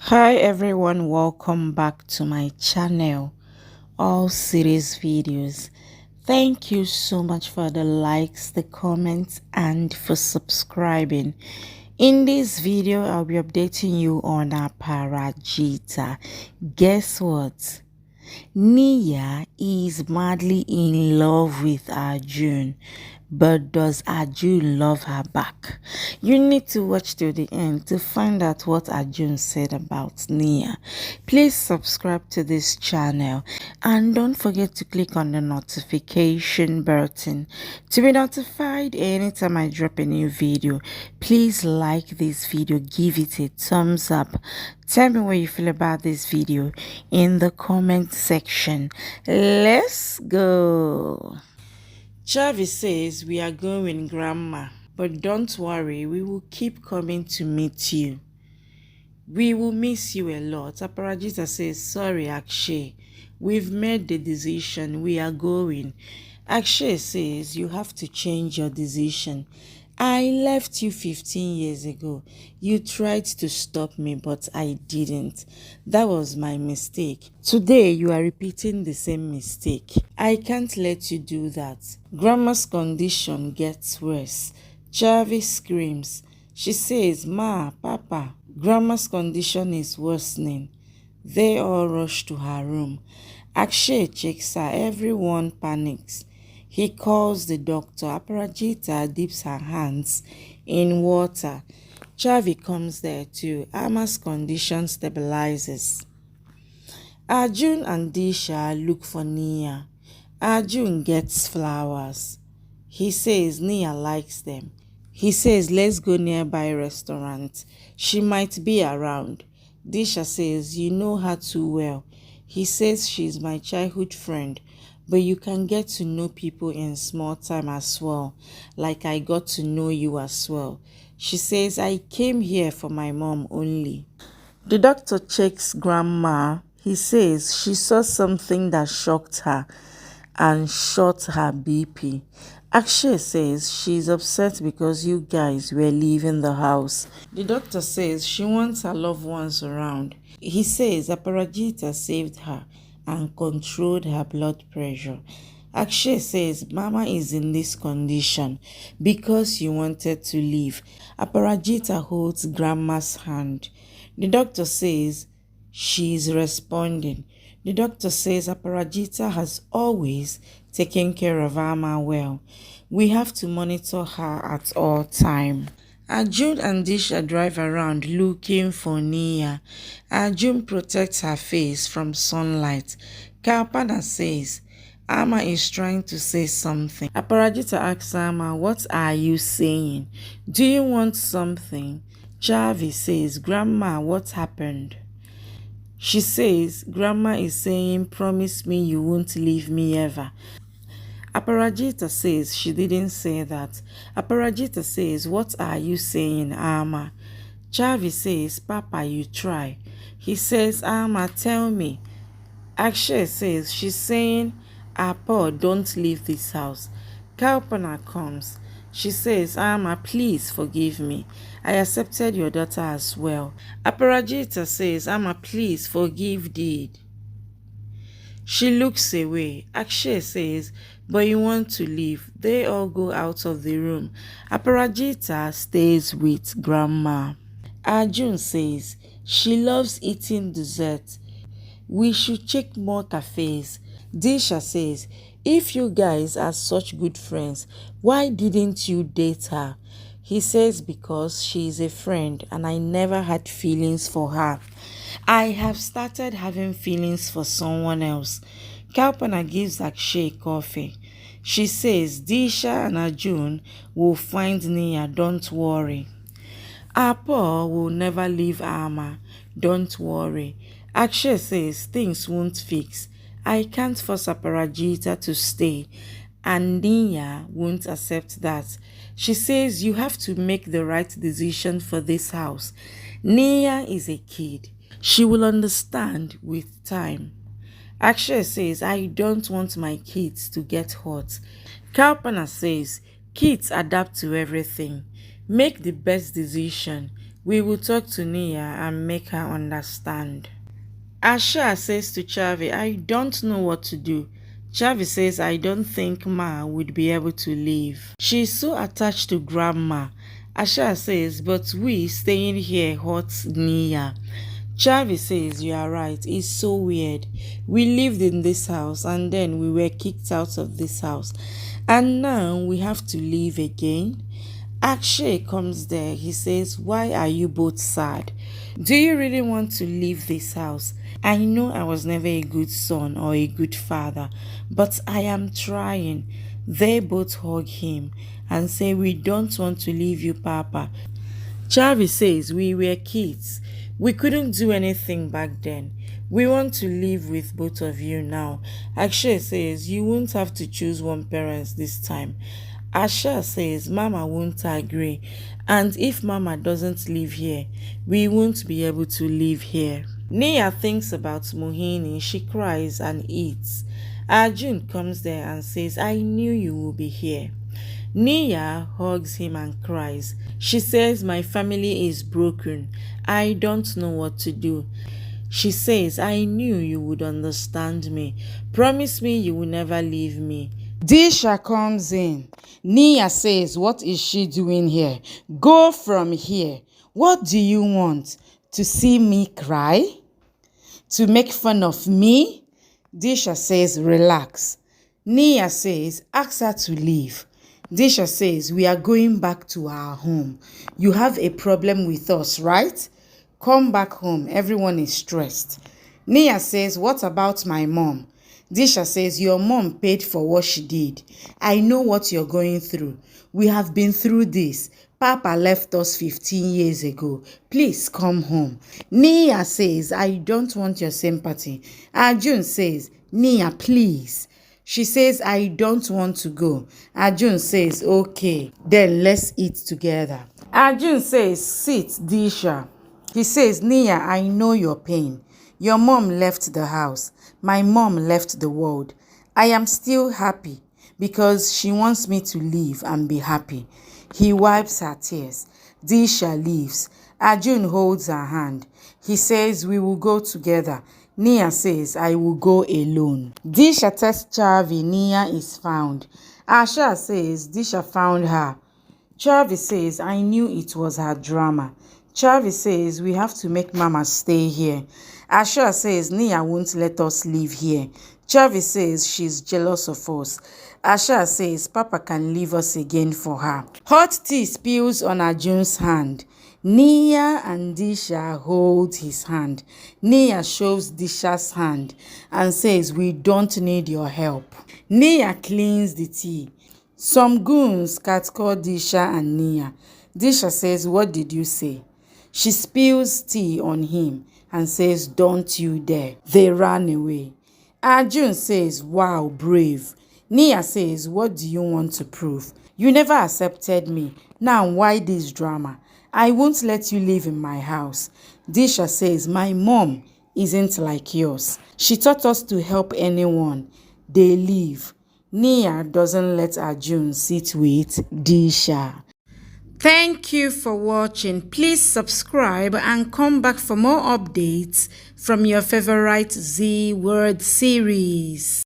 Hi everyone, welcome back to my channel, all series videos. Thank you so much for the likes, the comments, and for subscribing. In this video, I'll be updating you on Aparajita. Guess what? Nia is madly in love with Arjun, but does Arjun love her back? You need to watch till the end to find out what Arjun said about Nia. Please subscribe to this channel and don't forget to click on the notification button to be notified anytime I drop a new video. Please like this video, give it a thumbs up. Tell me what you feel about this video in the comment section. Let's go. Chavi says we are going, Grandma, but don't worry, we will keep coming to meet you. We will miss you a lot. Aparajita says, sorry, Akshay. We've made the decision. We are going. Akshay says, you have to change your decision. I left you 15 years ago. You tried to stop me, but I didn't. That was my mistake. Today, you are repeating the same mistake. I can't let you do that. Grandma's condition gets worse. Jarvis screams. She says, Ma, Papa, Grandma's condition is worsening. They all rush to her room. Akshay checks her. Everyone panics. He calls the doctor. Aparajita dips her hands in water. Chavi comes there too. Ama's condition stabilizes. Arjun and Disha look for Nia. Arjun gets flowers. He says Nia likes them. He says, let's go nearby restaurant. She might be around. Disha says, you know her too well. He says she's my childhood friend, but you can get to know people in small time as well, like I got to know you as well. She says, I came here for my mom only. The doctor checks Grandma. He says she saw something that shocked her and shot her BP. Akshay says she's upset because you guys were leaving the house. The doctor says she wants her loved ones around. He says Aparajita saved her and controlled her blood pressure. Akshay says Mama is in this condition because you wanted to leave. Aparajita holds Grandma's hand. The doctor says she is responding. The doctor says Aparajita has always taken care of Ama well. We have to monitor her at all time. Arjun and Disha drive around looking for Nia. Arjun protects her face from sunlight. Kalpana says Ama is trying to say something. Aparajita asks Ama, what are you saying? Do you want something? Chavi says, Grandma, what happened? She says, Grandma is saying, promise me you won't leave me ever. Aparajita says she didn't say that. Aparajita says, what are you saying, Ama? Chavi says, Papa, you try. He says, Ama, tell me. Akshay says, she's saying, Apo, don't leave this house. Kalpana comes. She says, Ama, please forgive me. I accepted your daughter as well. Aparajita says, Ama, please forgive Did. She looks away. Akshay says, but you want to leave. They all go out of the room. Aparajita stays with Grandma. Arjun says, she loves eating dessert. We should check more cafes. Disha says, if you guys are such good friends, why didn't you date her? He says, because she is a friend and I never had feelings for her. I have started having feelings for someone else. Kalpana gives Akshay coffee. She says, Disha and Arjun will find Nia, don't worry. Apo will never leave Ama, don't worry. Akshay says things won't fix. I can't force Aparajita to stay, and Nia won't accept that. She says you have to make the right decision for this house. Nia is a kid. She will understand with time. Akshay says, I don't want my kids to get hurt. Kalpana says, kids adapt to everything. Make the best decision. We will talk to Nia and make her understand. Asha says to Chavi, I don't know what to do. Chavi says, I don't think Ma would be able to leave. She's so attached to Grandma. Asha says, but we staying here hurts Nia. Chavi says, you are right, it's so weird. We lived in this house and then we were kicked out of this house. And now we have to leave again. Akshay comes there. He says, why are you both sad? Do you really want to leave this house? I know I was never a good son or a good father, but I am trying. They both hug him and say, we don't want to leave you, Papa. Chavi says, we were kids. We couldn't do anything back then. We want to live with both of you now. Akshay says, you won't have to choose one parent this time. Asha says, Mama won't agree. And if Mama doesn't live here, we won't be able to live here. Nia thinks about Mohini. She cries and eats. Arjun comes there and says, I knew you would be here. Nia hugs him and cries. She says, my family is broken. I don't know what to do. She says, I knew you would understand me. Promise me you will never leave me. Disha comes in. Nia says, what is she doing here? Go from here. What do you want? To see me cry? To make fun of me? Disha says, relax. Nia says, ask her to leave. Disha says, we are going back to our home. You have a problem with us, right? Come back home. Everyone is stressed. Nia says, what about my mom? Disha says, your mom paid for what she did. I know what you're going through. We have been through this. Papa left us 15 years ago. Please come home. Nia says, I don't want your sympathy. Arjun says, Nia, please. She says, I don't want to go. Arjun says, okay, then let's eat together. Arjun says, sit, Disha. He says, Nia, I know your pain. Your mom left the house. My mom left the world. I am still happy because she wants me to live and be happy. He wipes her tears. Disha leaves. Arjun holds her hand. He says, we will go together. Nia says, I will go alone. Disha tells Chavi Nia is found. Asha says, Disha found her. Chavi says, I knew it was her drama. Chavi says, we have to make Mama stay here. Asha says, Nia won't let us live here. Chavi says, she's jealous of us. Asha says, Papa can leave us again for her. Hot tea spills on Arjun's hand. Nia and Disha hold his hand. Nia shows Disha's hand and says, we don't need your help. Nia cleans the tea. Some goons catcall Disha and Nia. Disha says, what did you say? She spills tea on him and says, don't you dare. They ran away. Arjun says, wow, brave. Nia says, what do you want to prove? You never accepted me. Now why this drama? I won't let you live in my house. Disha says, my mom isn't like yours. She taught us to help anyone. They leave. Nia doesn't let Arjun sit with Disha. Thank you for watching. Please subscribe and come back for more updates from your favorite Z Word series.